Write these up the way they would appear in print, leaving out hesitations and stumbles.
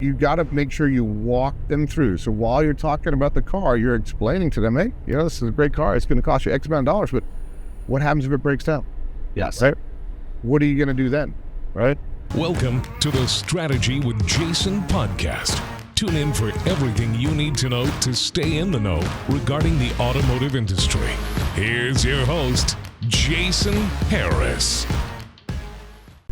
You got to make sure you walk them through. So while you're talking about the car, you're explaining to them, hey, this is a great car. It's going to cost you X amount of dollars, but what happens if it breaks down? Yes. Right? What are you going to do then? Right? Welcome to the Strategy with Jason podcast. Tune in for everything you need to know to stay in the know regarding the automotive industry. Here's your host, Jason Harris.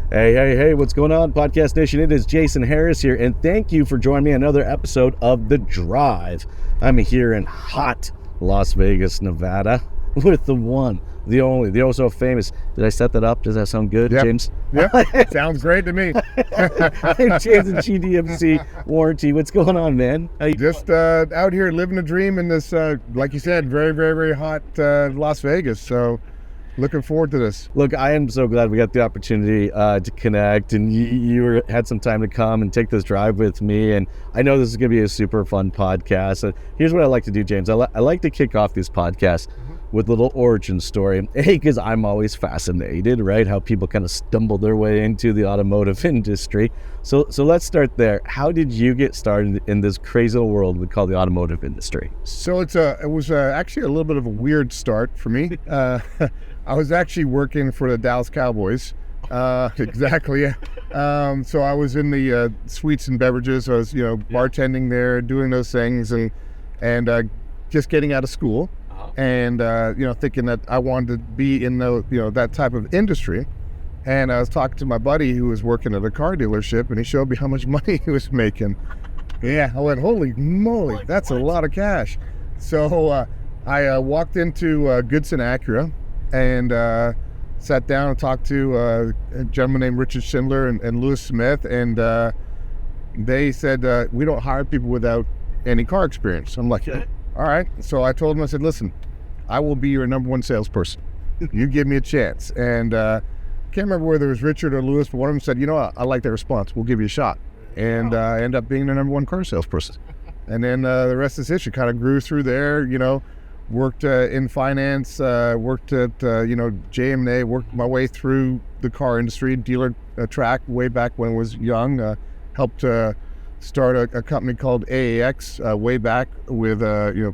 Hey, what's going on, Podcast Nation? It is Jason Harris here, and thank you for joining me on another episode of The Drive. I'm here in hot Las Vegas, Nevada, with the one, the only, the also famous. Did I set that up? Does that sound good, James? Yep, sounds great to me. I'm James at GWC Warranty. What's going on, man? Just out here living a dream in this, like you said, very, very, very hot Las Vegas. So looking forward to this. Look, I am so glad we got the opportunity to connect, and you had some time to come and take this drive with me, and I know this is going to be a super fun podcast. And here's what I like to do, James. I like to kick off these podcasts with a little origin story. Because I'm always fascinated, right? How people kind of stumble their way into the automotive industry. So let's start there. How did you get started in this crazy little world we call the automotive industry? So it was actually a little bit of a weird start for me. I was actually working for the Dallas Cowboys. Exactly. So I was in the sweets and beverages. I was, bartending there, doing those things, and just getting out of school, and thinking that I wanted to be in that type of industry. And I was talking to my buddy who was working at a car dealership, and he showed me how much money he was making. Yeah, I went, holy moly, that's a lot of cash. So I walked into Goodson Acura and sat down and talked to a gentleman named Richard Schindler and Lewis Smith, and they said, we don't hire people without any car experience. I'm like, all right. So I told him, I said, listen, I will be your number one salesperson. You give me a chance. And I can't remember whether it was Richard or Lewis, but one of them said, I like that response. We'll give you a shot. And I ended up being the number one car salesperson. And then the rest is history. Kind of grew through there, worked in finance, worked at, JM&A, worked my way through the car industry, dealer track way back when I was young, helped start a company called AAX way back with, a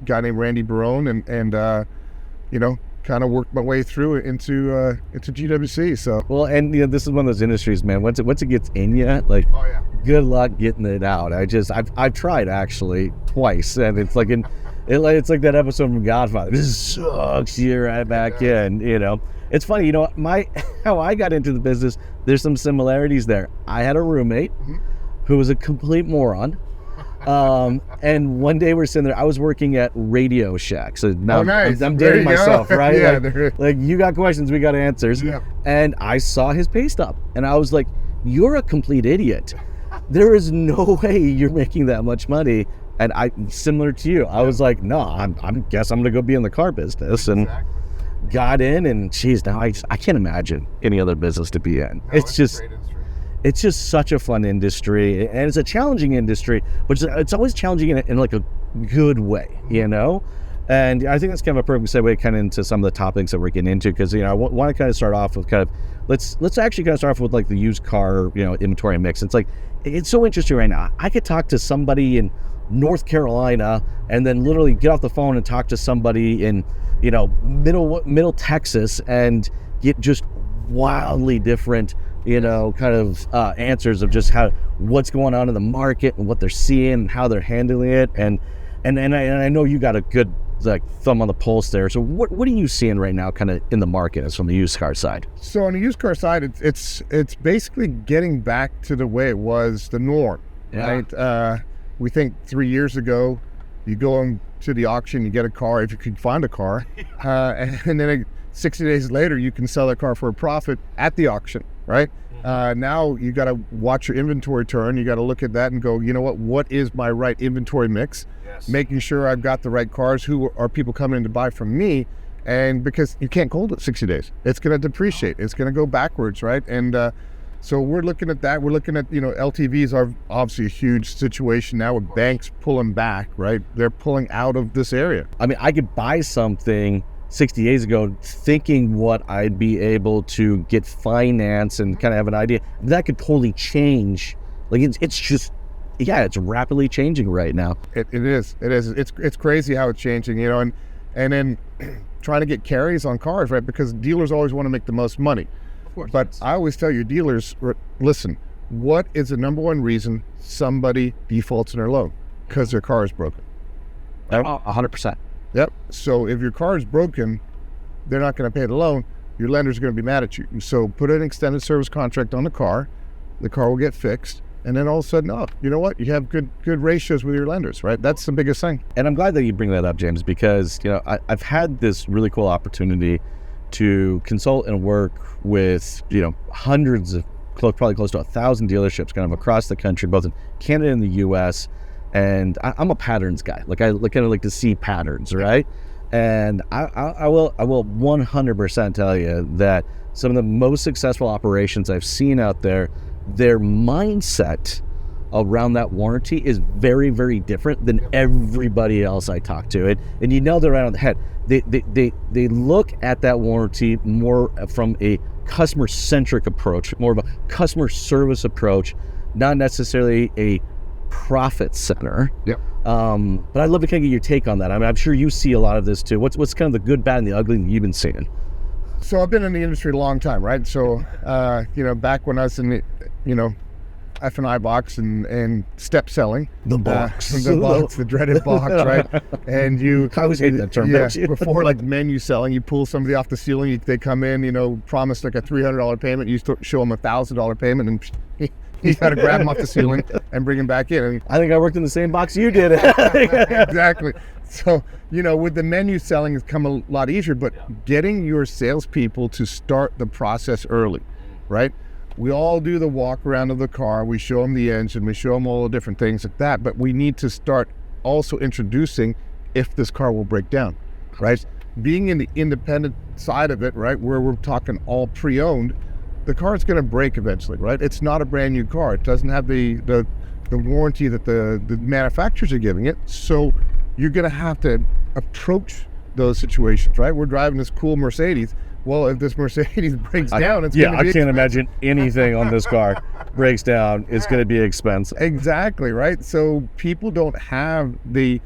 guy named Randy Barone, and kind of worked my way through it into GWC. So well, and this is one of those industries, man. Once it gets in you, like, oh, yeah, good luck getting it out. I've tried actually twice, and it's like it's like that episode from Godfather. This sucks. You're right back in. It's funny. How I got into the business. There's some similarities there. I had a roommate who was a complete moron. And one day we're sitting there, I was working at Radio Shack. So now nice. I'm dating myself, right? Yeah, like you got questions, we got answers. Yeah. And I saw his pay stub and I was like, you're a complete idiot. There is no way you're making that much money. And similar to you, I was like, no, I guess I'm going to go be in the car business. And got in, and geez, now I can't imagine any other business to be in. No, it's just such a fun industry, and it's a challenging industry, but it's always challenging in like a good way, And I think that's kind of a perfect segue kind of into some of the topics that we're getting into, because I want to kind of start off with let's actually kind of start off with like the used car inventory mix. It's like it's so interesting right now. I could talk to somebody in North Carolina and then literally get off the phone and talk to somebody in middle Texas and get just wildly different kind of answers of just what's going on in the market and what they're seeing and how they're handling it, and I know you got a good thumb on the pulse there. So what are you seeing right now kind of in the market as from the used car side? So on the used car side, it's basically getting back to the way it was the norm, right? We think 3 years ago, you go to the auction, you get a car if you could find a car, and then 60 days later you can sell that car for a profit at the auction, right? Now you got to watch your inventory turn. You got to look at that and go, what is my right inventory mix? Yes. Making sure I've got the right cars. Who are people coming in to buy from me? And because you can't hold it 60 days, it's going to depreciate. It's going to go backwards, right? And so we're looking at that. We're looking at, LTVs are obviously a huge situation now with banks pulling back, right? They're pulling out of this area. I mean, I could buy something 60 days ago thinking what I'd be able to get finance and kind of have an idea. That could totally change. Like it's just it's rapidly changing right now. It is. It's crazy how it's changing, and then trying to get carries on cars, right? Because dealers always want to make the most money. Of course. But I always tell your dealers, listen, what is the number one reason somebody defaults in their loan? Because their car is broken. 100%. Yep. So if your car is broken, they're not going to pay the loan. Your lender's going to be mad at you. So put an extended service contract on the car will get fixed, and then all of a sudden, you know what? You have good ratios with your lenders, right? That's the biggest thing. And I'm glad that you bring that up, James, because I've had this really cool opportunity to consult and work with hundreds of probably close to 1,000 dealerships kind of across the country, both in Canada and the U.S. And I'm a patterns guy. I kind of like to see patterns, right? And I will 100% tell you that some of the most successful operations I've seen out there, their mindset around that warranty is very, very different than everybody else I talk to. And you nailed it right on the head. They look at that warranty more from a customer-centric approach, more of a customer service approach, not necessarily a profit center. Yep. But I'd love to kind of get your take on that. I mean, I'm sure you see a lot of this too. What's kind of the good, bad, and the ugly that you've been seeing? So I've been in the industry a long time, right? So, back when I was in the, F&I box and step selling. The box. The dreaded box, right? And I always hate that term. Before menu selling, you pull somebody off the ceiling, they come in, promise like a $300 payment, you show them a $1,000 payment, and you got to grab them off the ceiling and bring them back in. And I think I worked in the same box you did. Exactly. So, with the menu selling, it's come a lot easier, but getting your salespeople to start the process early, right? We all do the walk around of the car. We show them the engine. We show them all the different things like that. But we need to start also introducing if this car will break down, right? Being in the independent side of it, right, where we're talking all pre-owned, the car is going to break eventually, right? It's not a brand new car. It doesn't have the warranty that the manufacturers are giving it. So you're going to have to approach those situations, right? We're driving this cool Mercedes. Well, if this Mercedes breaks down, it's going to be expensive. can't imagine anything on this car breaks down. It's going to be expensive. Exactly, right? So people don't have the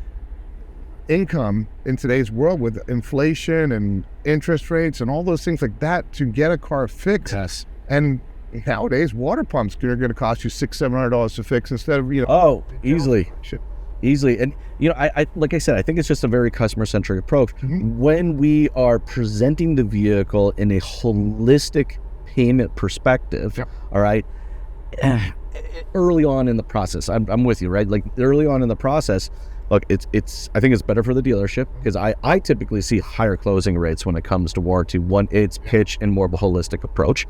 income in today's world with inflation and interest rates and all those things like that to get a car fixed. Yes. And nowadays, water pumps are going to cost you $600-$700 to fix instead of easily. Easily. And I like I said, I think it's just a very customer-centric approach. Mm-hmm. When we are presenting the vehicle in a holistic payment perspective, all right, early on in the process, I'm with you, right? Like early on in the process, look, it's I think it's better for the dealership because I typically see higher closing rates when it comes to warranty. One, it's pitch and more of a holistic approach,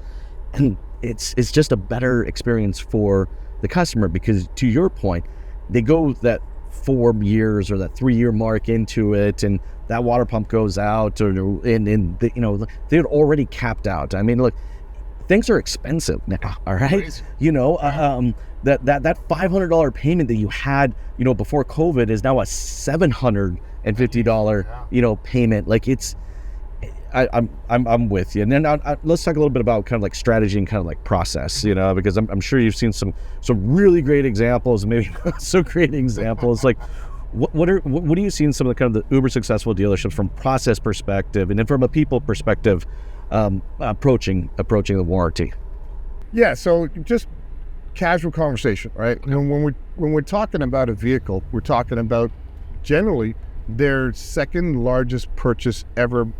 and it's just a better experience for the customer because, to your point, they go that 4 years or that 3-year mark into it, and that water pump goes out, they're already capped out. I mean, look, things are expensive now. All right, that $500 payment that you had, before COVID is now a $750, payment. Like I'm with you. And then let's talk a little bit about kind of like strategy and kind of like process, because I'm sure you've seen some really great examples, maybe not so great examples. Like what do you see in some of the kind of the uber successful dealerships from process perspective and then from a people perspective, approaching the warranty? Yeah, so just casual conversation, right? When we're talking about a vehicle, we're talking about generally their second largest purchase ever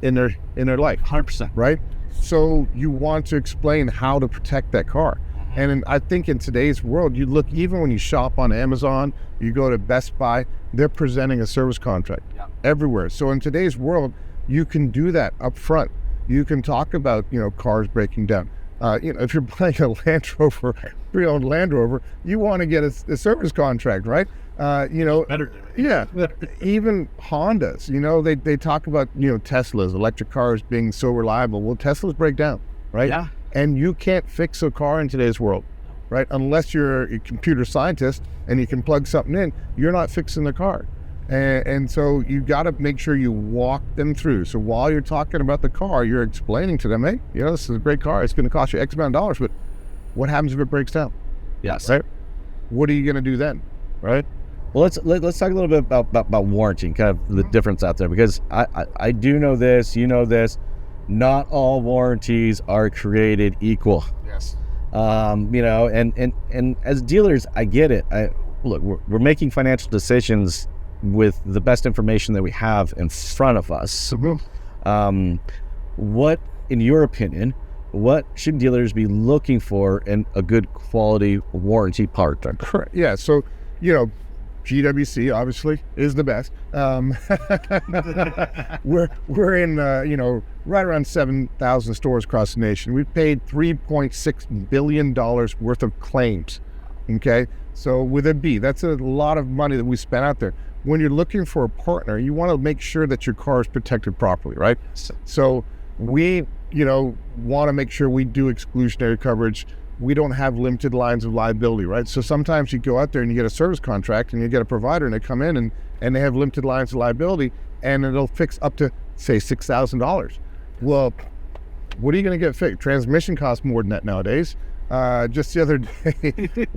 in their life. 100%. Right? So you want to explain how to protect that car. And I think in today's world, you look, even when you shop on Amazon, you go to Best Buy, they're presenting a service contract everywhere. So in today's world, you can do that up front. You can talk about, cars breaking down. If you're buying a Land Rover, pre-owned Land Rover, you want to get a service contract, right? Better. Yeah. Even Hondas, they talk about, Teslas, electric cars being so reliable. Well, Teslas break down, right? Yeah. And you can't fix a car in today's world, right? Unless you're a computer scientist and you can plug something in, you're not fixing the car. And so you got to make sure you walk them through. So while you're talking about the car, you're explaining to them, hey, this is a great car. It's going to cost you X amount of dollars, but what happens if it breaks down? Yes. Right? what are you going to do then, right? Well, let's talk a little bit about warranty and kind of the difference out there, because I do know this, you know this, not all warranties are created equal. Yes. You know, and as dealers, I get it. Look, we're making financial decisions with the best information that we have in front of us. What, in your opinion, what should dealers be looking for in a good quality warranty partner? Correct. Yeah. So, you know, GWC obviously is the best. We're in you know, right around 7,000 stores across the nation. We've paid $3.6 billion worth of claims. Okay, so with a B, that's a lot of money that we spent out there. When you're looking for a partner, you want to make sure that your car is protected properly, right? So we, you know, want to make sure we do exclusionary coverage. We don't have limited lines of liability, right? So sometimes you go out there and you get a service contract and you get a provider and they come in and they have limited lines of liability and it'll fix up to, say, $6,000. Well, what are you going to get fixed? Transmission costs more than that nowadays. Just the other day,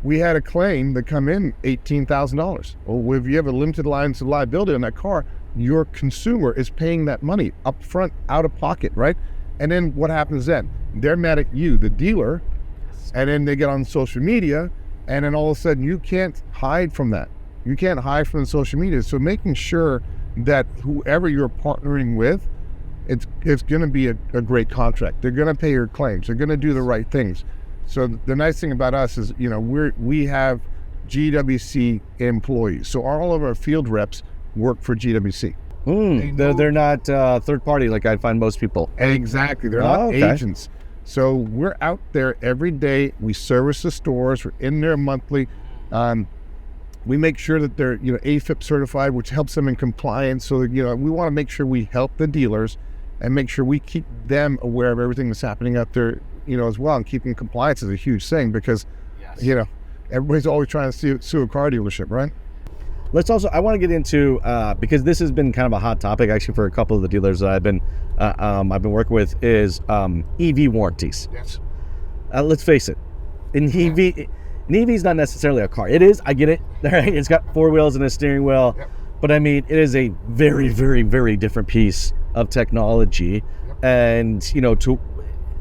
we had a claim that come in $18,000. Well, if you have a limited lines of liability on that car, your consumer is paying that money up front, out of pocket, right? And then what happens then? They're mad at you, the dealer, and then they get on social media, and then all of a sudden you can't hide from that. You can't hide from the social media. So making sure that whoever you're partnering with, it's going to be a great contract. They're going to pay your claims. They're going to do the right things. So the nice thing about us is, you know, we have GWC employees. So all of our field reps work for GWC. They're not third party like I find most people. Exactly. They're not agents. So we're out there every day. We service the stores. We're in there monthly. We make sure that they're, you know, AFIP certified, which helps them in compliance. So, you know, we want to make sure we help the dealers and make sure we keep them aware of everything that's happening out there, you know, as well. And keeping compliance is a huge thing because, you know, everybody's always trying to sue a car dealership, right? Let's also, I want to get into, because this has been kind of a hot topic actually for a couple of the dealers that I've been working with, is EV warranties. Yes. Let's face it, an EV is not necessarily a car. It is, I get it. Right? It's got four wheels and a steering wheel, but I mean, it is a very, very, very different piece of technology, and you know,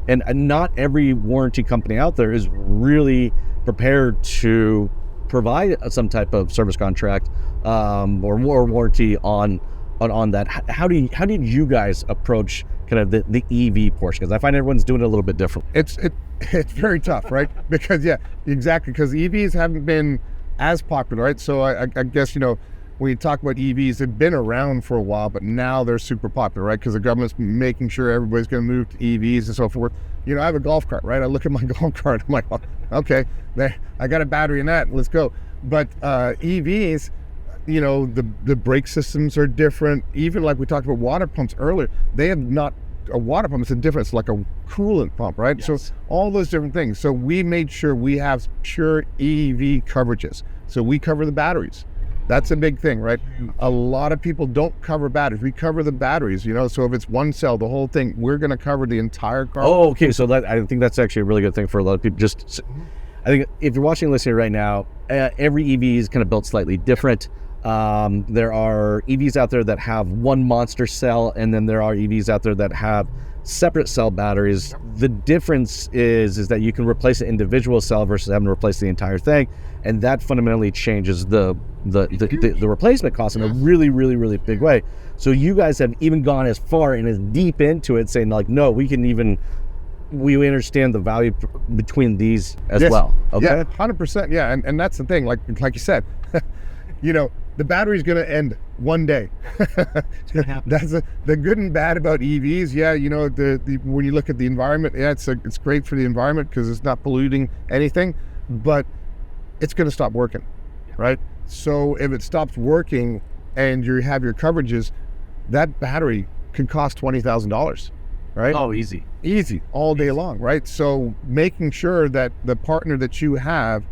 and not every warranty company out there is really prepared to provide some type of service contract or more warranty on that. How did you guys approach kind of the EV portion? Because I find everyone's doing it a little bit different. It's very tough, right? Because exactly, because EVs haven't been as popular, right? So I guess, you know, when you talk about EVs, they've been around for a while, but now they're super popular, right? Because the government's making sure everybody's going to move to EVs and so forth. You know, I have a golf cart, right? I look at my golf cart, I'm like, oh, okay, I got a battery in that, let's go. But EVs, you know, the brake systems are different. Even like we talked about water pumps earlier, they have not a water pump. It's a different, it's like a coolant pump, right? Yes. So all those different things. So we made sure we have pure EV coverages. So we cover the batteries. That's a big thing, right? A lot of people don't cover batteries. We cover the batteries, you know, so if it's one cell, the whole thing, we're going to cover the entire car. Oh, okay. So I think that's actually a really good thing for a lot of people. I think if you're watching and listening right now, every EV is kind of built slightly different. There are EVs out there that have one monster cell, and then there are EVs out there that have separate cell batteries. The difference is that you can replace an individual cell versus having to replace the entire thing, and that fundamentally changes the replacement cost in a really, really, really big way. So you guys have even gone as far and as deep into it, saying like, no, we understand the value between these as well. Okay. Yeah, 100%. Yeah, and that's the thing. Like you said, you know, the battery's going to end one day. That's the good and bad about EVs. Yeah, you know, when you look at the environment, yeah, it's great for the environment because it's not polluting anything, but it's going to stop working, right? So if it stops working and you have your coverages, that battery could cost $20,000, right? Oh, easy all day long, right? So making sure that the partner that you have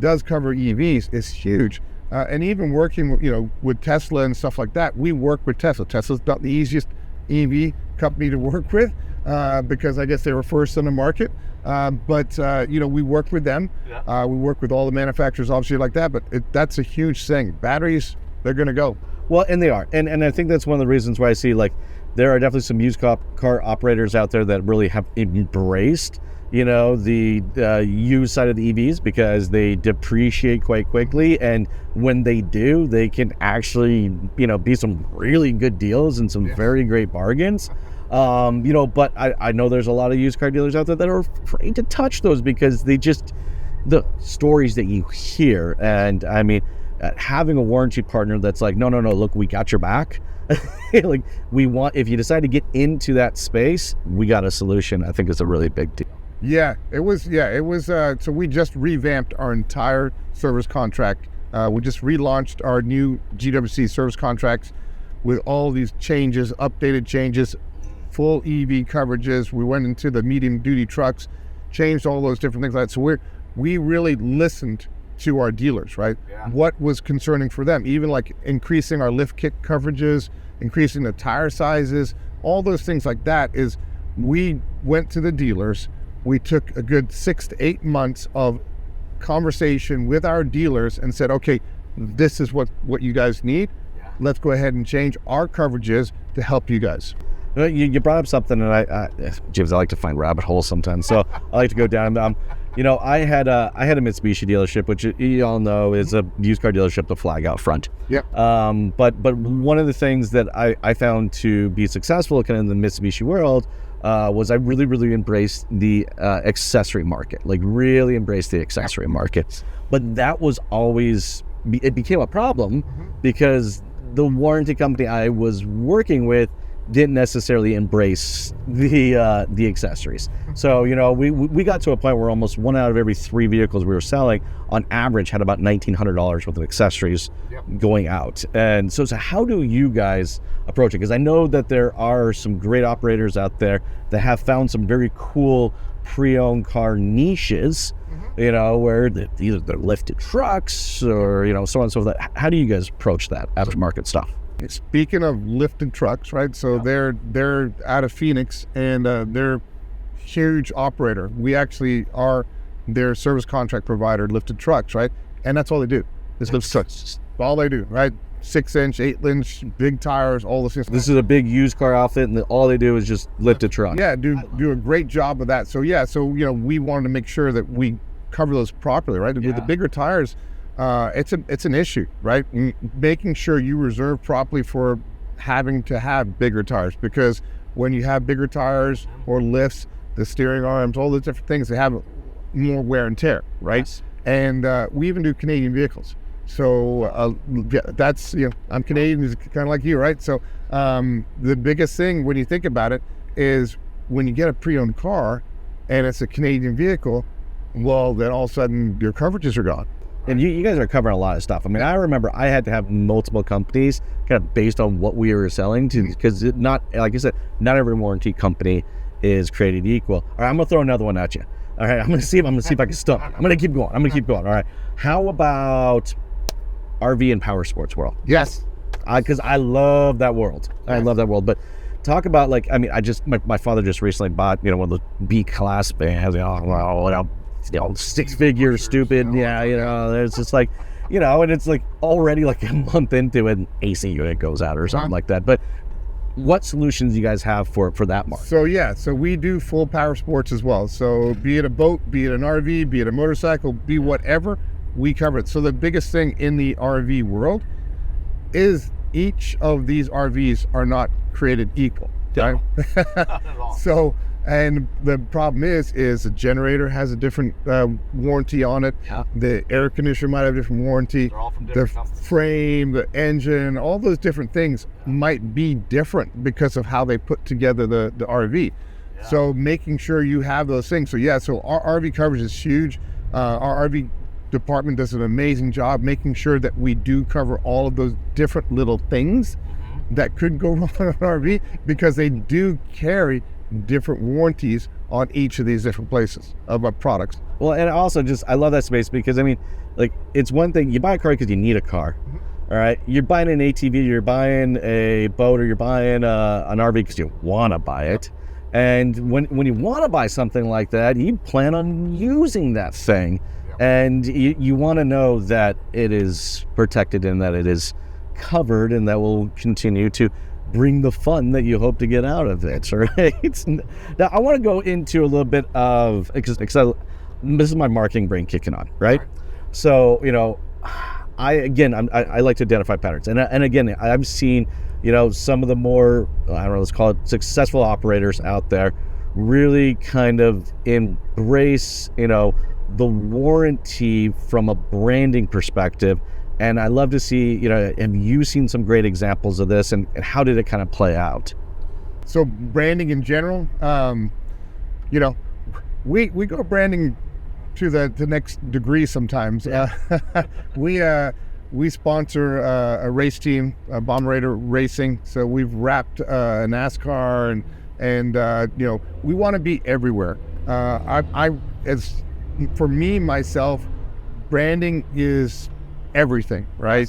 does cover EVs is huge. And even working, you know, with Tesla and stuff like that, we work with Tesla. Tesla's not the easiest EV company to work with, because I guess they were first on the market. But we work with them. Yeah. We work with all the manufacturers, obviously, like that. But that's a huge thing. Batteries, they're going to go. Well, and they are. And I think that's one of the reasons why I see, like, there are definitely some used car operators out there that really have embraced, the used side of the EVs, because they depreciate quite quickly. And when they do, they can actually, be some really good deals and some very great bargains. But I know there's a lot of used car dealers out there that are afraid to touch those because the stories that you hear. And I mean, having a warranty partner that's like, no, look, we got your back. Like, if you decide to get into that space, we got a solution. I think it's a really big deal. Yeah, it was. So we just revamped our entire service contract. We just relaunched our new GWC service contracts with all these changes, updated changes, full EV coverages. We went into the medium duty trucks, changed all those different things like that. So we really listened to our dealers, right? Yeah. What was concerning for them, even like increasing our lift kit coverages, increasing the tire sizes, all those things like that. Is we went to the dealers. We took a good 6 to 8 months of conversation with our dealers and said, okay, this is what you guys need. Yeah. Let's go ahead and change our coverages to help you guys. You brought up something, and James, I like to find rabbit holes sometimes, so I like to go down. I had a Mitsubishi dealership, which you all know is a used car dealership, the flag out front. Yeah. But one of the things that I found to be successful kind of in the Mitsubishi world was I really, really embraced the accessory market, like really embraced the accessory market. But that was always, it became a problem because the warranty company I was working with didn't necessarily embrace the accessories. So, we got to a point where almost 1 out of every 3 vehicles we were selling on average had about $1,900 worth of accessories going out. And so how do you guys approach it? Because I know that there are some great operators out there that have found some very cool pre-owned car niches, where either they're lifted trucks or, so on and so forth. How do you guys approach that aftermarket stuff? Speaking of lifted trucks, right? So they're out of Phoenix, and they're huge operator. We actually are their service contract provider, lifted trucks, right? And that's all they do. Is lift trucks. All they do, right? 6-inch, 8-inch, big tires, all those things. This is a big used car outfit, and all they do is just lifted trucks. Yeah, do a great job of that. So we wanted to make sure that we cover those properly, right? With the bigger tires, it's an issue, right? Making sure you reserve properly for having to have bigger tires, because when you have bigger tires or lifts, the steering arms, all those different things, they have more wear and tear, right? Yes. And we even do Canadian vehicles. So that's, I'm Canadian, kind of like you, right? So the biggest thing when you think about it is when you get a pre-owned car and it's a Canadian vehicle, well, then all of a sudden your coverages are gone. And you guys are covering a lot of stuff. I mean, I remember I had to have multiple companies kind of based on what we were selling to, because not, like I said, not every warranty company is created equal. All right, I'm gonna throw another one at you. All right, I'm gonna see if I can stump you. I'm gonna keep going. All right, how about RV and powersports world? Yes, because I love that world. I love that world. But talk about, like, I mean, my father just recently bought one of those B-class vans. 6-figure stupid, it's just like, and it's like already like a month into it, an AC unit goes out or something like that. But what solutions do you guys have for that market? So we do full power sports as well. So be it a boat, be it an RV, be it a motorcycle, be whatever, we cover it. So the biggest thing in the RV world is each of these RVs are not created equal, right? Not at all. So, and the problem is the generator has a different warranty on it. Yeah. The air conditioner might have a different warranty. They're all from different companies. Frame, the engine, all those different things might be different because of how they put together the RV. Yeah. So making sure you have those things. So our RV coverage is huge. Our RV department does an amazing job making sure that we do cover all of those different little things that could go wrong on an RV, because they do carry different warranties on each of these different places of our products. Well, and also I love that space, because I mean, like, it's one thing, you buy a car because you need a car. All right, you're buying an ATV, you're buying a boat, or you're buying an RV because you want to buy it. And when you want to buy something like that, you plan on using that thing. And you want to know that it is protected and that it is covered and that will continue to bring the fun that you hope to get out of it, right? Now, I want to go into a little bit of, because this is my marketing brain kicking on, right? So, I like to identify patterns. And again, I've seen, some of the more, I don't know, let's call it successful operators out there really kind of embrace, the warranty from a branding perspective. And I love to see, have you seen some great examples of this, and how did it kind of play out? So branding in general, we go branding to the next degree sometimes. We sponsor a race team, Bomb Raider Racing. So we've wrapped a NASCAR and we want to be everywhere. For me, myself, branding is everything, right?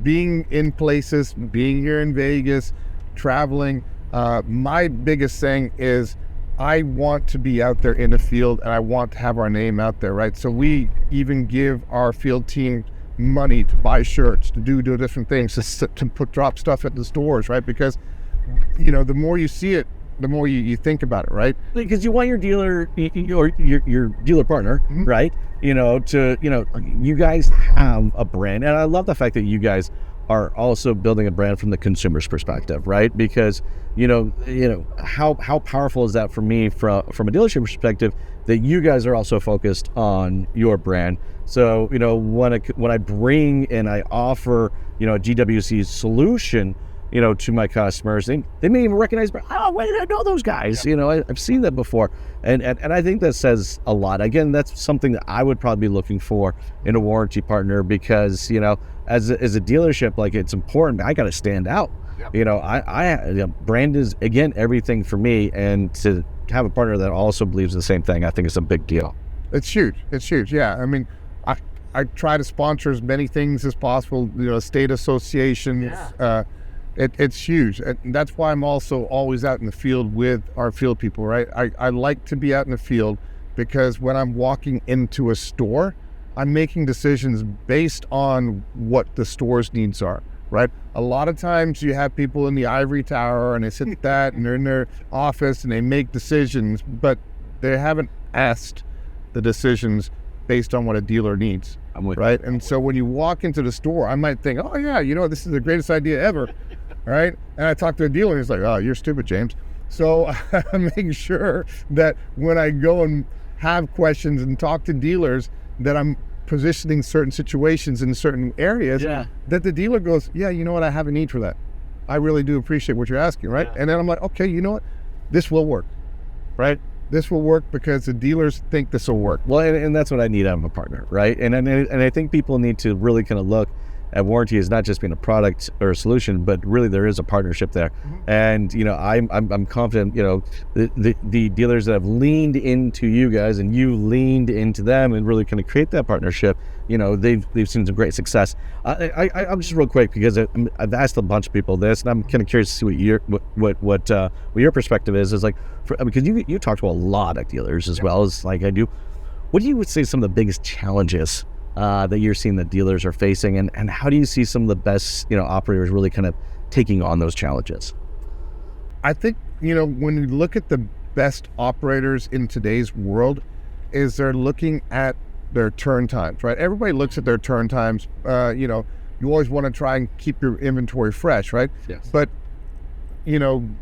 Being in places, being here in Vegas, traveling. My biggest thing is I want to be out there in the field, and I want to have our name out there, right? So we even give our field team money to buy shirts, to do different things, to drop stuff at the stores, right? Because the more you see it, the more you think about it, right? Because you want your dealer or your dealer partner, mm-hmm. right? You guys have a brand, and I love the fact that you guys are also building a brand from the consumer's perspective, right? Because how powerful is that for me from a dealership perspective, that you guys are also focused on your brand. So when I bring and I offer a GWC solution to my customers, they may even recognize, oh wait, I know those guys. I've seen that before, and I think that says a lot. Again, that's something that I would probably be looking for in a warranty partner, because as a dealership, like, it's important. I got to stand out. I brand is, again, everything for me, and to have a partner that also believes the same thing, I think is a big deal. It's huge. Yeah, I mean, I try to sponsor as many things as possible. State associations. Yeah. It's huge, and that's why I'm also always out in the field with our field people, right? I like to be out in the field, because when I'm walking into a store, I'm making decisions based on what the store's needs are, right? A lot of times you have people in the ivory tower, and they sit at that, and they're in their office, and they make decisions, but they haven't asked the decisions based on what a dealer needs, right? And so when you walk into the store, I might think, oh yeah, this is the greatest idea ever. Right? And I talk to a dealer, and he's like, oh, you're stupid, James. So I make sure that when I go and have questions and talk to dealers, that I'm positioning certain situations in certain areas, that the dealer goes, yeah, you know what, I have a need for that. I really do appreciate what you're asking, right? Yeah. And then I'm like, okay, you know what, this will work, right? This will work because the dealers think this will work. Well, and that's what I need out of a partner, right? And I think people need to really kind of look at warranty as not just being a product or a solution, but really there is a partnership there. Mm-hmm. And I'm confident the dealers that have leaned into you guys, and you leaned into them, and really kind of create that partnership, they've seen some great success. I'm just real quick, because I've asked a bunch of people this, and I'm kind of curious to see what your perspective is like, because you talk to a lot of dealers as well as like I do. What do you would say some of the biggest challenges that you're seeing that dealers are facing, and how do you see some of the best operators really kind of taking on those challenges? I think when you look at the best operators in today's world, is they're looking at their turn times, right? Everybody looks at their turn times. You always want to try and keep your inventory fresh, right? Yes. But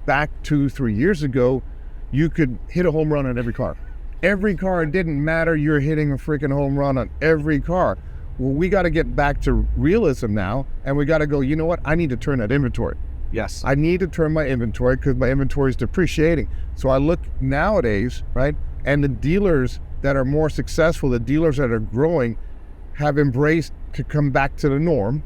back 2-3 years ago, you could hit a home run on every car. Every car, it didn't matter, you're hitting a freaking home run on every car. Well, we got to get back to realism now, and we got to go, you know what, I need to turn that inventory. Yes. I need to turn my inventory, because my inventory is depreciating. So I look nowadays, right, and the dealers that are more successful, the dealers that are growing, have embraced to come back to the norm,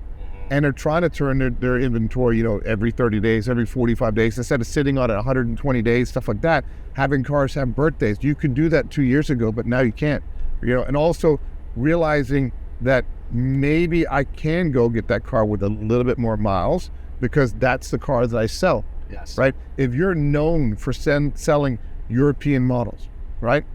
and they're trying to turn their inventory, every 30 days, every 45 days, instead of sitting on it 120 days, stuff like that, having cars have birthdays. You could do that 2 years ago, but now you can't, and also realizing that maybe I can go get that car with a little bit more miles, because that's the car that I sell. Yes. right? If you're known for selling European models, right?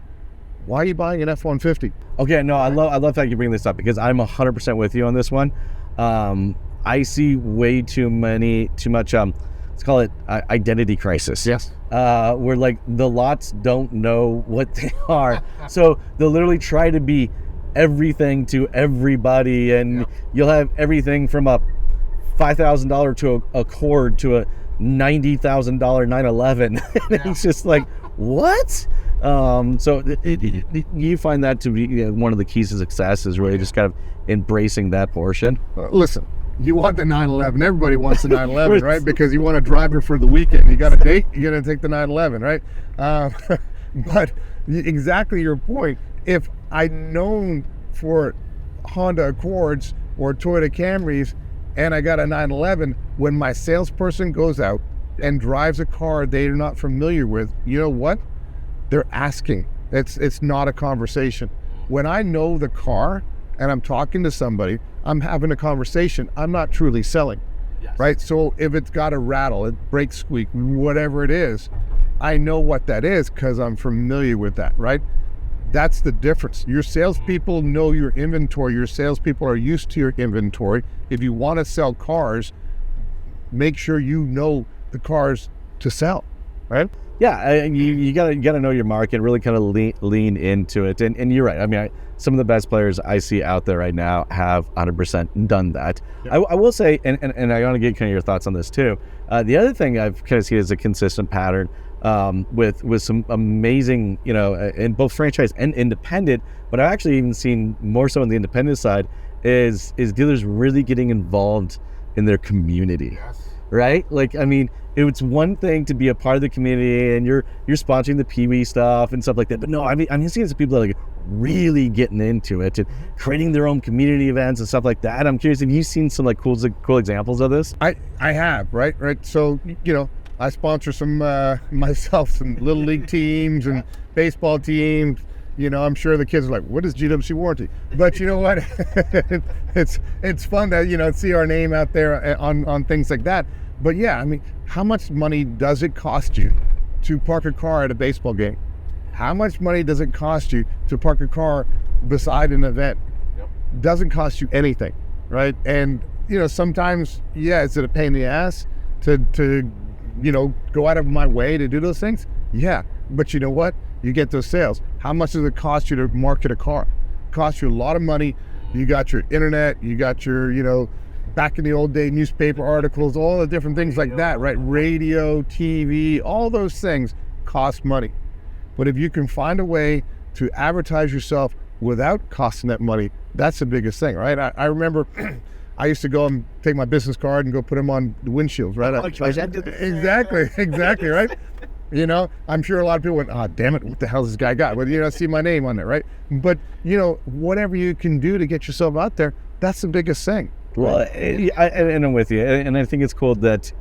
Why are you buying an F-150? Okay, no, I love how you bring this up because I'm 100% with you on this one. I see way too much, let's call it identity crisis. Yes. Where like the lots don't know what they are. So they'll literally try to be everything to everybody, and you'll have everything from a $5,000 to a Accord to a $90,000 911. It's just like, what? So you find that to be one of the keys to success is really just kind of embracing that portion. Listen, you want the 911. Everybody wants the 911, right? Because you want to drive it for the weekend. You got a date, you're going to take the 911, right? But exactly your point. If I'm known for Honda Accords or Toyota Camrys and I got a 911, when my salesperson goes out and drives a car they're not familiar with, you know what? They're asking. It's not a conversation. When I know the car and I'm talking to somebody, I'm having a conversation. I'm not truly selling, right? So if it's got a rattle, it brakes squeak, whatever it is, I know what that is because I'm familiar with that, right? That's the difference. Your salespeople know your inventory. Your salespeople are used to your inventory. If you want to sell make sure you know the cars to sell, right? Yeah, you gotta know your market, really kind of lean into it, and you're right. I mean, some of the best players I see out there right now have 100% done that. Yep. I will say, and I want to get kind of your thoughts on this too. The other thing I've kind of seen as a consistent pattern with some amazing, in both franchise and independent, but I've actually even seen more so on the independent side is dealers really getting involved in their community. Yes. Right? Like, I mean, it's one thing to be a part of the community and you're sponsoring the Pee-wee stuff and stuff like that. But no, I mean, I'm seeing some people that are like really getting into it and creating their own community events and stuff like that. I'm curious, have you seen some like cool examples of this? I have, right? So, I sponsor some myself, some little league teams and baseball teams. I'm sure the kids are like, what is GWC Warranty? But you know what? it's fun to, see our name out there on things like that. But yeah, I mean, how much money does it cost you to park a car at a baseball game? How much money does it cost you to park a car beside an event? Yep. Doesn't cost you anything, right? And, sometimes, is it a pain in the ass to go out of my way to do those things? Yeah, but you know what? You get those sales. How much does it cost you to market a car? It costs you a lot of money. You got your internet, you got your, back in the old day, newspaper articles, all the different things like that, right? Radio, TV, all those things cost money. But if you can find a way to advertise yourself without costing that money, that's the biggest thing, right? I remember I used to go and take my business card and go put them on the windshields, right? Exactly, right? I'm sure a lot of people went, damn it, what the hell has this guy got? Well, see my name on it, right? But, whatever you can do to get yourself out there, that's the biggest thing. Well, and I'm with you. And I think it's cool that,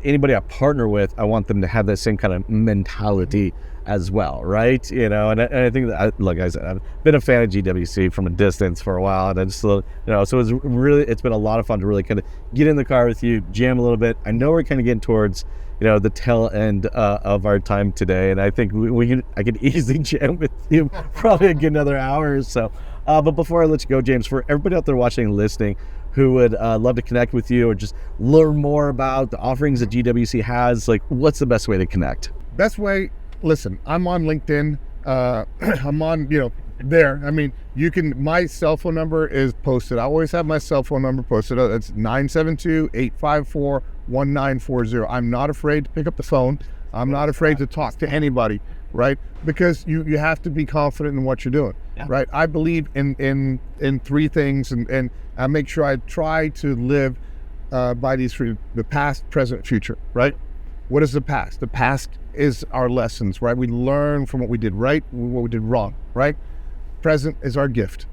anybody I partner with, I want them to have that same kind of mentality as well, right? And I think that, like I said, I've been a fan of GWC from a distance for a while, and I just, so it's been a lot of fun to really kind of get in the car with you, jam a little bit. I know we're kind of getting towards, the tail end of our time today, and I think I could easily jam with you probably a good another hour or so. But before I let you go, James, for everybody out there watching and listening who would love to connect with you or just learn more about the offerings that GWC has, like, what's the best way to connect? Best way, listen, I'm on LinkedIn. I'm on, there. I mean, my cell phone number is posted. I always have my cell phone number posted. It's 972-854-1940. I'm not afraid to pick up the phone. I'm not afraid to talk to anybody, right? Because you have to be confident in what you're doing, right? I believe in three things, and I make sure I try to live by these three: the past, present, future, right? What is the past? The past is our lessons, right? We learn from what we did right, what we did wrong, right? Present is our gift.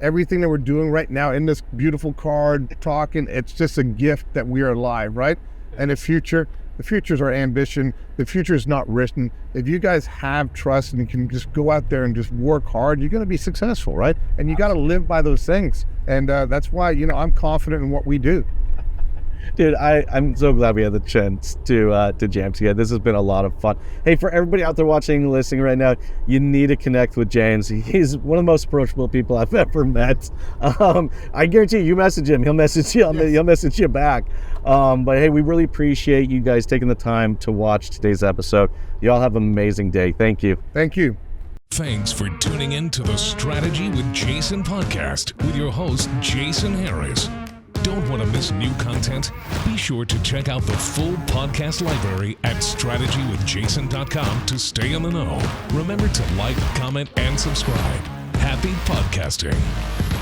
Everything that we're doing right now in this beautiful car, talking, it's just a gift that we are alive, right? And the future is our ambition. The future is not written. If you guys have trust and you can just go out there and just work hard, you're going to be successful, right? And you got to live by those things. And that's why, I'm confident in what we do. Dude, I'm so glad we had the chance to jam together. This has been a lot of fun. Hey, for everybody out there watching, listening right now, you need to connect with James. He's one of the most approachable people I've ever met. I guarantee you message him, he'll message you. He'll message you back. But hey, we really appreciate you guys taking the time to watch today's episode. You all have an amazing day. Thank you. Thank you. Thanks for tuning in to the Strategy with Jason podcast with your host, Jason Harris. Don't want to miss new content? Be sure to check out the full podcast library at strategywithjason.com to stay in the know. Remember to like, comment, and subscribe. Happy podcasting.